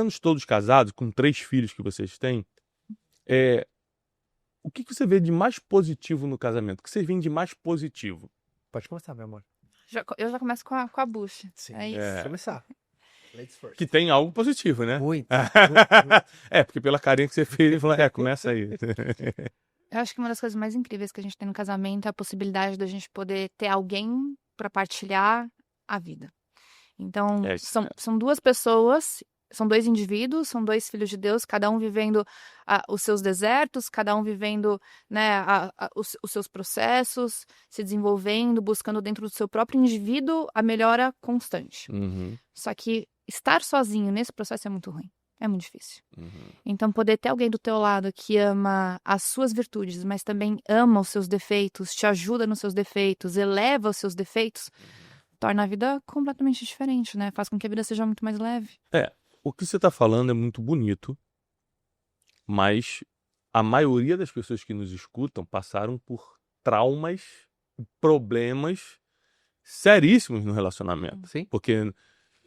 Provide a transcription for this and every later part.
anos todos casados, com 3 filhos que vocês têm, o que você vê de mais positivo no casamento? O que vocês veem de mais positivo? Pode começar, meu amor. Eu já começo com a bucha. Sim, É isso. pode começar. Ladies first. Que tem algo positivo, né? Muito. Porque pela carinha que você fez, ele falou, começa aí. Eu acho que uma das coisas mais incríveis que a gente tem no casamento é a possibilidade da gente poder ter alguém para partilhar a vida. Então, são duas pessoas, são 2 indivíduos, são 2 filhos de Deus, cada um vivendo os seus desertos, cada um vivendo, né, os seus processos, se desenvolvendo, buscando dentro do seu próprio indivíduo a melhora constante. Uhum. Só que estar sozinho nesse processo é muito ruim. É muito difícil. Uhum. Então, poder ter alguém do teu lado que ama as suas virtudes, mas também ama os seus defeitos, te ajuda nos seus defeitos, eleva os seus defeitos, torna a vida completamente diferente, né? Faz com que a vida seja muito mais leve. O que você está falando é muito bonito, mas a maioria das pessoas que nos escutam passaram por traumas, problemas seríssimos no relacionamento. Sim. Porque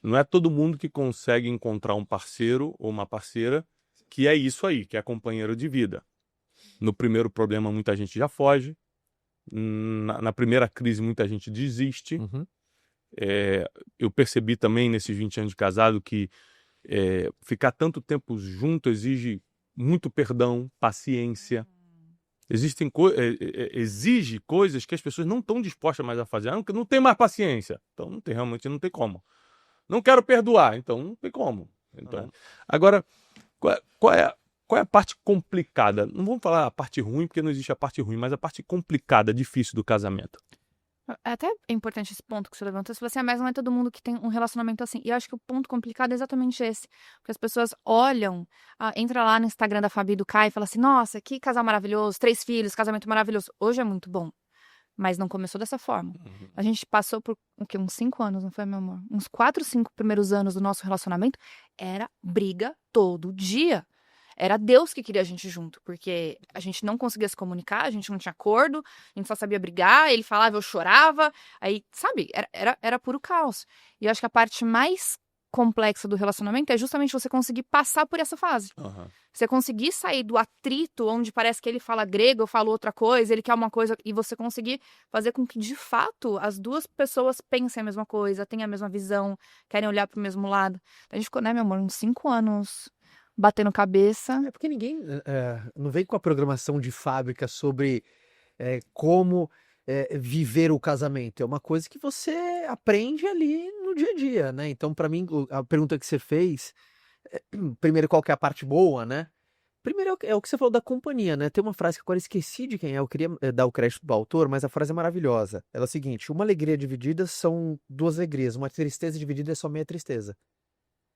não é todo mundo que consegue encontrar um parceiro ou uma parceira que é isso aí, que é companheiro de vida. No primeiro problema, muita gente já foge. Na primeira crise, muita gente desiste. Uhum. Eu percebi também, nesses 20 anos de casado, que ficar tanto tempo junto exige muito perdão, paciência. Exige coisas que as pessoas não estão dispostas mais a fazer. Não tem mais paciência. Então, realmente não tem como. Não quero perdoar, então não tem como. Então, agora, qual é a parte complicada? Não vamos falar a parte ruim, porque não existe a parte ruim, mas a parte complicada, difícil do casamento. Até é importante esse ponto que você levantou. Se você mas não é todo mundo que tem um relacionamento assim. E eu acho que o ponto complicado é exatamente esse. Porque as pessoas olham, entra lá no Instagram da Fabi e do Caio e fala assim, nossa, que casal maravilhoso, 3 filhos, casamento maravilhoso. Hoje é muito bom. Mas não começou dessa forma. Uhum. A gente passou por uns 5 anos, não foi, meu amor? Uns 4, 5 primeiros anos do nosso relacionamento era briga todo dia. Era Deus que queria a gente junto, porque a gente não conseguia se comunicar, a gente não tinha acordo, a gente só sabia brigar, ele falava, eu chorava, aí, sabe, era puro caos. E eu acho que a parte mais complexa do relacionamento é justamente você conseguir passar por essa fase. Uhum. Você conseguir sair do atrito, onde parece que ele fala grego, eu falo outra coisa, ele quer uma coisa, e você conseguir fazer com que, de fato, as duas pessoas pensem a mesma coisa, tenham a mesma visão, querem olhar pro mesmo lado. Então, a gente ficou, né, meu amor, uns 5 anos batendo cabeça. É porque ninguém não vem com a programação de fábrica sobre como viver o casamento. É uma coisa que você aprende ali no dia a dia, né? Então, para mim, a pergunta que você fez, primeiro, qual que é a parte boa, né? Primeiro é o que você falou da companhia, né? Tem uma frase que agora esqueci de quem é, eu queria dar o crédito do autor, mas a frase é maravilhosa. Ela é a seguinte: uma alegria dividida são 2 alegrias, uma tristeza dividida é só meia tristeza.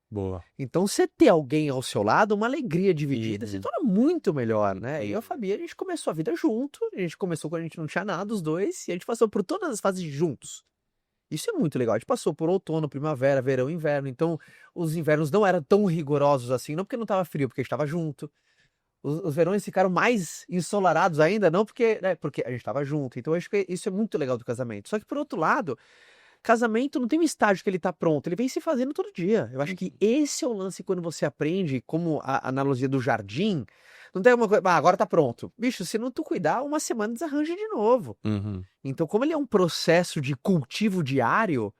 Boa. Então, você ter alguém ao seu lado, uma alegria dividida, se torna muito melhor, né? E eu e a Fabi, a gente começou a vida junto, a gente começou quando a gente não tinha nada, os dois, e a gente passou por todas as fases juntos. Isso é muito legal. A gente passou por outono, primavera, verão, inverno. Então, os invernos não eram tão rigorosos assim, não porque não estava frio, porque a gente estava junto. Os verões ficaram mais ensolarados ainda, não porque a gente estava junto. Então, eu acho que isso é muito legal do casamento. Só que, por outro lado, casamento não tem um estágio que ele tá pronto, ele vem se fazendo todo dia. Eu acho que esse é o lance quando você aprende, como a analogia do jardim, não tem uma coisa, agora tá pronto. Bicho, se não tu cuidar, uma semana desarranja de novo. Uhum. Então, como ele é um processo de cultivo diário,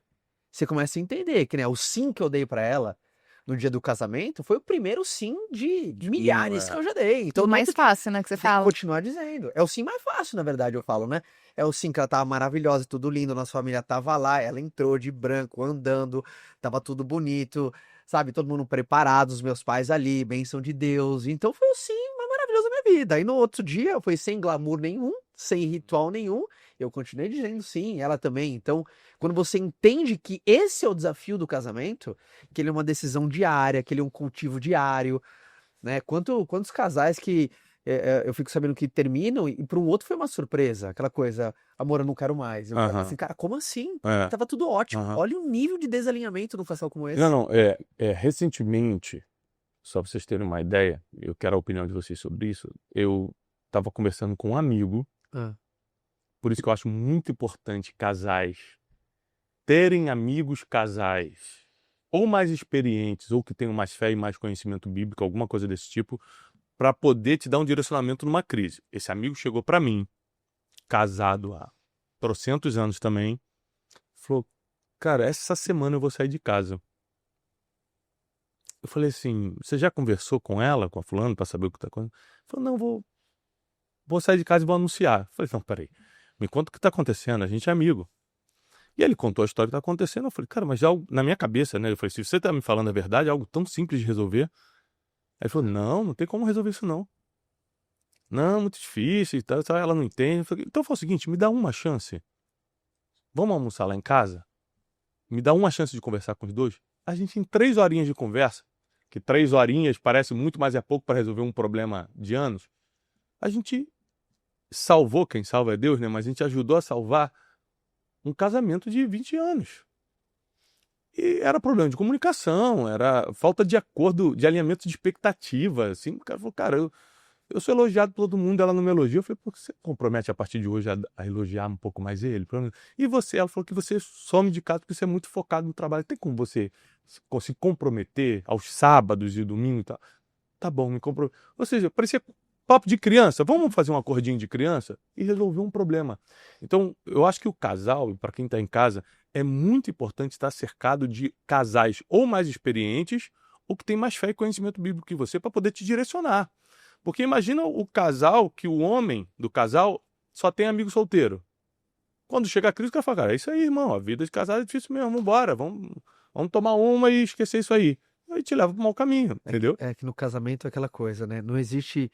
você começa a entender que, né, o sim que eu dei pra ela no dia do casamento foi o primeiro sim de milhares que eu já dei. Então, O mais fácil, né, que você tem que fala. continuar dizendo. É o sim mais fácil, na verdade, eu falo, né? É o sim que ela tava maravilhosa, tudo lindo, nossa família tava lá, ela entrou de branco, andando, tava tudo bonito, sabe? Todo mundo preparado, os meus pais ali, bênção de Deus. Então foi o sim mais maravilhoso da minha vida. Aí no outro dia foi sem glamour nenhum, sem ritual nenhum, eu continuei dizendo sim, ela também. Então, quando você entende que esse é o desafio do casamento, que ele é uma decisão diária, que ele é um cultivo diário, né? Quantos casais que eu fico sabendo que terminam e para um outro foi uma surpresa, aquela coisa, amor, eu não quero mais. Eu falo assim, cara, como assim? Tava tudo ótimo. Olha o nível de desalinhamento num casal como esse. Não, recentemente, só para vocês terem uma ideia, eu quero a opinião de vocês sobre isso, eu estava conversando com um amigo, por isso que eu acho muito importante casais terem amigos casais ou mais experientes, ou que tenham mais fé e mais conhecimento bíblico, alguma coisa desse tipo, para poder te dar um direcionamento numa crise. Esse amigo chegou para mim, casado há trocentos anos também, falou, cara, essa semana eu vou sair de casa. Eu falei assim, você já conversou com ela, com a fulana, para saber o que tá acontecendo? Ele falou, não, vou sair de casa e vou anunciar. Eu falei, não, peraí, me conta o que tá acontecendo, a gente é amigo. E ele contou a história que tá acontecendo, eu falei, cara, mas já na minha cabeça, né? Eu falei, se você tá me falando a verdade, é algo tão simples de resolver. Aí ele falou, não tem como resolver isso não. Não, muito difícil e tal, ela não entende. Eu falei, então faz o seguinte, me dá uma chance. Vamos almoçar lá em casa? Me dá uma chance de conversar com os dois? A gente, em 3 horinhas de conversa, que 3 horinhas parece muito, mas é pouco para resolver um problema de anos, a gente salvou, quem salva é Deus, né? Mas a gente ajudou a salvar um casamento de 20 anos. E era problema de comunicação, era falta de acordo, de alinhamento de expectativa, assim. O cara falou, cara, eu sou elogiado por todo mundo, ela não me elogia. Eu falei, por que você compromete a partir de hoje a elogiar um pouco mais ele? E você? Ela falou que você some de casa porque você é muito focado no trabalho. Tem como você se comprometer aos sábados e domingo e tal? Tá bom, me comprometo. Ou seja, parecia papo de criança. Vamos fazer um acordinho de criança e resolver um problema. Então, eu acho que o casal, para quem está em casa, é muito importante estar cercado de casais ou mais experientes ou que tem mais fé e conhecimento bíblico que você para poder te direcionar. Porque imagina o casal que o homem do casal só tem amigo solteiro. Quando chega a crise, o cara fala, cara, é isso aí, irmão, a vida de casado é difícil mesmo, vambora, vamos tomar uma e esquecer isso aí. Aí te leva para o mau caminho, entendeu? É que no casamento é aquela coisa, né? Não existe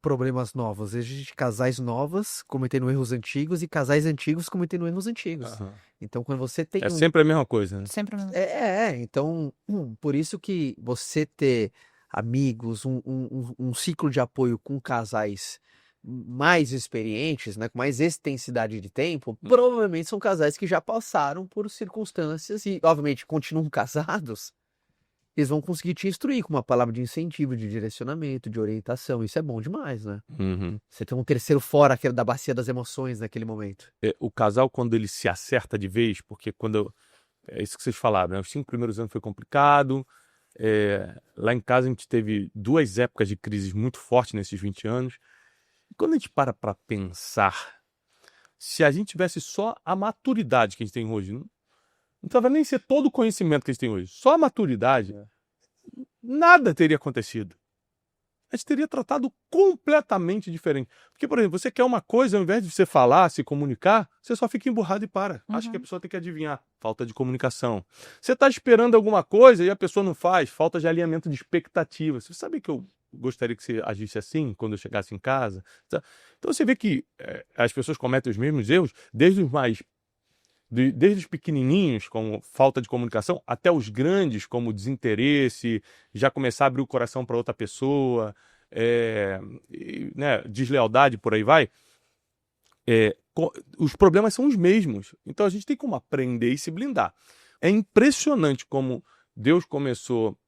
problemas novos, existem casais novos cometendo erros antigos e casais antigos cometendo erros antigos. Aham. Então, quando você tem Sempre a mesma coisa, né? Sempre mesmo. Então, por isso que você ter amigos, um ciclo de apoio com casais mais experientes, né, com mais extensidade de tempo, provavelmente são casais que já passaram por circunstâncias e, obviamente, continuam casados, eles vão conseguir te instruir com uma palavra de incentivo, de direcionamento, de orientação. Isso é bom demais, né? Uhum. Você tem um terceiro fora aquele da bacia das emoções naquele momento. O casal, quando ele se acerta de vez, porque é isso que vocês falaram, né? Os 5 primeiros anos foi complicado. Lá em casa a gente teve 2 épocas de crises muito fortes nesses 20 anos. E quando a gente para pensar, se a gente tivesse só a maturidade que a gente tem hoje, não precisava nem ser todo o conhecimento que a gente tem hoje, só a maturidade, nada teria acontecido. A gente teria tratado completamente diferente. Porque, por exemplo, você quer uma coisa, ao invés de você falar, se comunicar, você só fica emburrado e para. Acha que a pessoa tem que adivinhar. Falta de comunicação. Você está esperando alguma coisa e a pessoa não faz. Falta de alinhamento de expectativa. Você sabe que eu gostaria que você agisse assim quando eu chegasse em casa? Então você vê que as pessoas cometem os mesmos erros, desde os pequenininhos, como falta de comunicação, até os grandes, como desinteresse, já começar a abrir o coração para outra pessoa, né, deslealdade, por aí vai. Os problemas são os mesmos. Então a gente tem como aprender e se blindar. É impressionante como Deus começou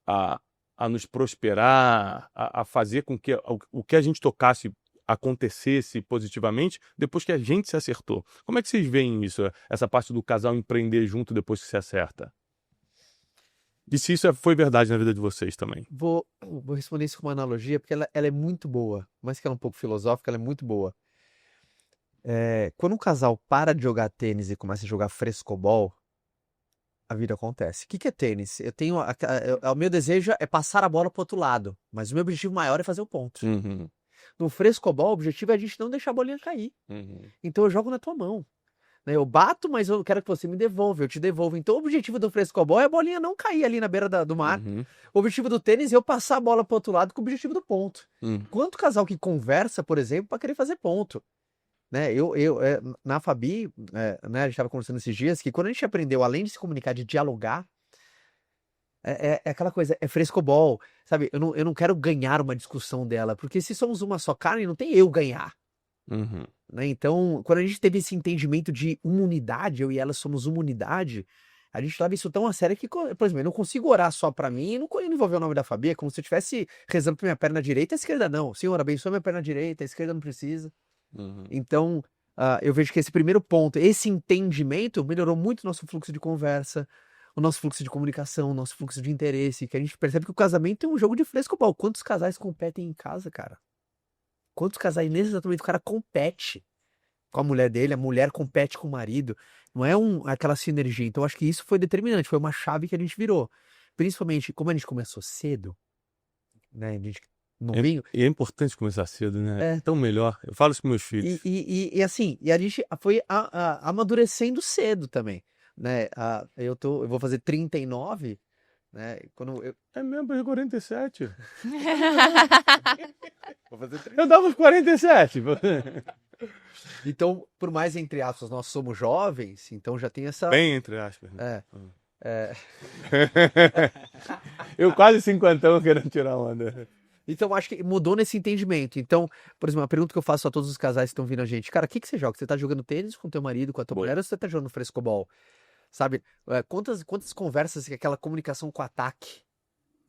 a nos prosperar, a fazer com que o que a gente tocasse acontecesse positivamente depois que a gente se acertou. Como é que vocês veem isso, essa parte do casal empreender junto depois que se acerta? E se isso foi verdade na vida de vocês também? Vou responder isso com uma analogia, porque ela é muito boa, mas que ela é um pouco filosófica, ela é muito boa. Quando um casal para de jogar tênis e começa a jogar frescobol, a vida acontece. O que é tênis? O meu desejo é passar a bola para o outro lado, mas o meu objetivo maior é fazer o ponto. Uhum. No frescobol, o objetivo é a gente não deixar a bolinha cair. Uhum. Então eu jogo na tua mão. Né? Eu bato, mas eu quero que você me devolva, eu te devolvo. Então o objetivo do frescobol é a bolinha não cair ali na beira do mar. Uhum. O objetivo do tênis é eu passar a bola pro outro lado com o objetivo do ponto. Uhum. Quanto casal que conversa, por exemplo, para querer fazer ponto? Né? Na Fabi, né, a gente estava conversando esses dias que quando a gente aprendeu, além de se comunicar, de dialogar, é aquela coisa, é frescobol, sabe? Eu não quero ganhar uma discussão dela, porque se somos uma só carne, não tem eu ganhar. Uhum. Né? Então, quando a gente teve esse entendimento de uma unidade, eu e ela somos uma unidade, a gente leva isso tão a sério que, por exemplo, eu não consigo orar só pra mim e não envolver o nome da Fabi, é como se eu estivesse rezando pra minha perna direita e a esquerda não. Senhor, abençoa minha perna direita, a esquerda não precisa. Uhum. Então, eu vejo que esse primeiro ponto, esse entendimento melhorou muito o nosso fluxo de conversa, o nosso fluxo de comunicação, o nosso fluxo de interesse, que a gente percebe que o casamento é um jogo de frescobol. Quantos casais competem em casa, cara? Quantos casais nesse exato momento o cara compete com a mulher dele, a mulher compete com o marido. Não é aquela sinergia. Então, acho que isso foi determinante, foi uma chave que a gente virou. Principalmente, como a gente começou cedo, né? A gente novinho. E é importante começar cedo, né? É tão melhor. Eu falo isso com meus filhos. E assim, a gente foi amadurecendo cedo também, né? Eu vou fazer 39, né? É mesmo, eu 47. Eu dava uns 47. Então, por mais entre aspas, nós somos jovens, então já tem essa... Bem entre aspas. Né? É. Eu quase 50 querendo tirar onda. Então, acho que mudou nesse entendimento. Então, por exemplo, uma pergunta que eu faço a todos os casais que estão vindo a gente. Cara, o que você joga? Você tá jogando tênis com teu marido, com a tua mulher, ou você tá jogando frescobol? Sabe? Quantas conversas, aquela comunicação com ataque?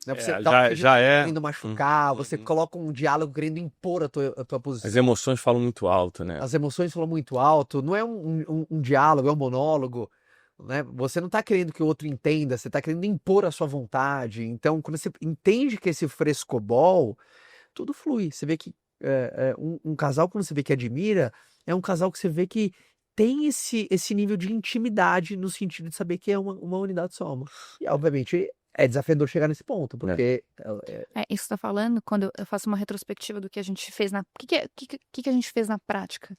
Né? Você já é querendo machucar, você coloca um diálogo querendo impor a tua posição. As emoções falam muito alto, né? As emoções falam muito alto. Não é um diálogo, é um monólogo. Né? Você não está querendo que o outro entenda, você está querendo impor a sua vontade. Então, quando você entende que esse frescobol, tudo flui. Você vê que um casal, quando você vê que admira, é um casal que você vê que tem esse nível de intimidade no sentido de saber que é uma unidade só. E, obviamente, é desafiador chegar nesse ponto, porque... isso que você tá falando, quando eu faço uma retrospectiva do que a gente fez na... O que a gente fez na prática?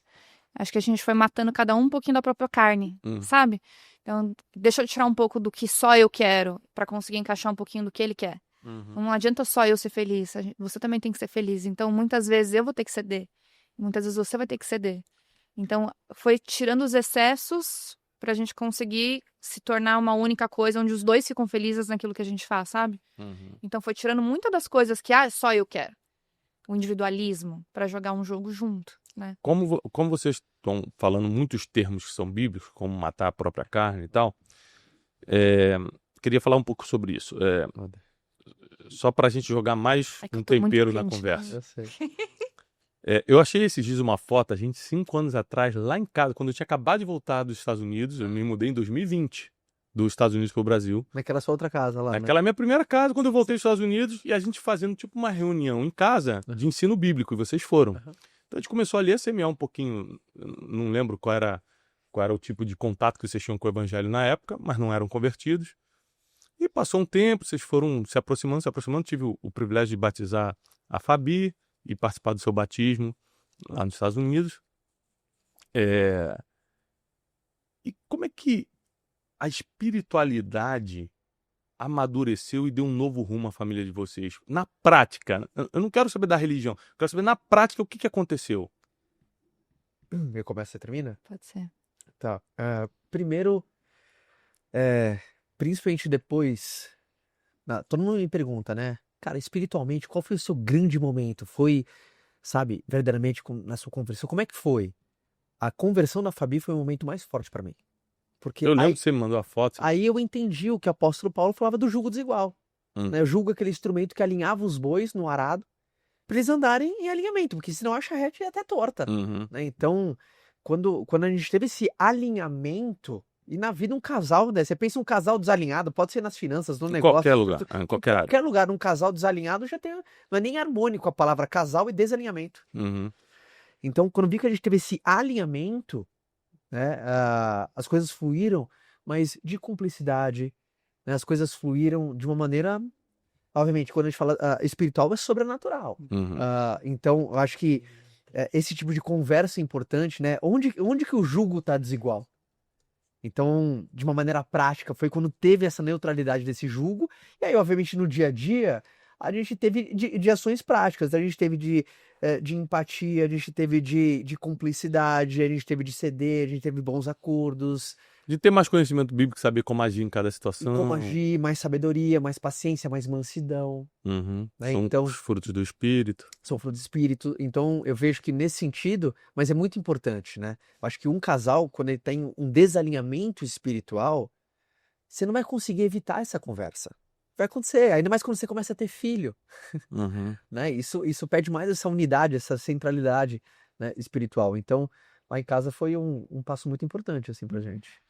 Acho que a gente foi matando cada um pouquinho da própria carne, sabe? Então, deixa eu tirar um pouco do que só eu quero pra conseguir encaixar um pouquinho do que ele quer. Não adianta só eu ser feliz, você também tem que ser feliz. Então, muitas vezes eu vou ter que ceder, muitas vezes você vai ter que ceder. Então, foi tirando os excessos pra gente conseguir se tornar uma única coisa onde os dois ficam felizes naquilo que a gente faz, sabe? Então, foi tirando muitas das coisas que só eu quero. O individualismo pra jogar um jogo junto. Né? Como vocês estão falando muitos termos que são bíblicos, como matar a própria carne e tal, queria falar um pouco sobre isso. Só para a gente jogar mais um tempero na conversa. Eu sei. Eu achei esses dias uma foto, a gente 5 anos atrás, lá em casa, quando eu tinha acabado de voltar dos Estados Unidos, eu me mudei em 2020 dos Estados Unidos para o Brasil. Naquela sua outra casa lá, Naquela minha primeira casa, quando eu voltei dos Estados Unidos, e a gente fazendo tipo uma reunião em casa de ensino bíblico, e vocês foram. Então a gente começou ali a semear um pouquinho, não lembro qual era o tipo de contato que vocês tinham com o evangelho na época, mas não eram convertidos. E passou um tempo, vocês foram se aproximando, tive o privilégio de batizar a Fabi e participar do seu batismo lá nos Estados Unidos. E como é que a espiritualidade amadureceu e deu um novo rumo à família de vocês? Na prática, eu não quero saber da religião, eu quero saber na prática o que aconteceu. Eu começo, você termina? Pode ser. Tá. Primeiro, principalmente depois, todo mundo me pergunta, né? Cara, espiritualmente, qual foi o seu grande momento? Foi, sabe, verdadeiramente na sua conversão? Como é que foi? A conversão da Fabi foi o momento mais forte pra mim. Porque eu lembro que você me mandou a foto. Aí eu entendi o que o apóstolo Paulo falava do jugo desigual. Né? O jugo é aquele instrumento que alinhava os bois no arado para eles andarem em alinhamento, porque senão a charrete é até torta. Né? Então, quando a gente teve esse alinhamento, e na vida um casal, né? Você pensa um casal desalinhado, pode ser nas finanças, no negócio. Qualquer lugar, em qualquer área. Qualquer lugar, um casal desalinhado já tem... Não é nem harmônico a palavra casal e desalinhamento. Então, quando vi que a gente teve esse alinhamento, né, as coisas fluíram, mas de cumplicidade, né, as coisas fluíram de uma maneira, obviamente, quando a gente fala espiritual, é sobrenatural. Então, eu acho que esse tipo de conversa é importante, né? Onde que o jugo está desigual? Então, de uma maneira prática, foi quando teve essa neutralidade desse jugo, e aí, obviamente, no dia a dia, a gente teve de ações práticas, a gente teve de empatia, a gente teve de cumplicidade, a gente teve de ceder, a gente teve bons acordos. De ter mais conhecimento bíblico, saber como agir em cada situação. Como agir, mais sabedoria, mais paciência, mais mansidão. Né? São então, os frutos do Espírito. São frutos do Espírito. Então, eu vejo que nesse sentido, mas é muito importante, né? Eu acho que um casal, quando ele tem um desalinhamento espiritual, você não vai conseguir evitar essa conversa. Vai acontecer, ainda mais quando você começa a ter filho. Né? Isso pede mais essa unidade, essa centralidade, né, espiritual. Então, lá em casa foi um passo muito importante assim, pra gente.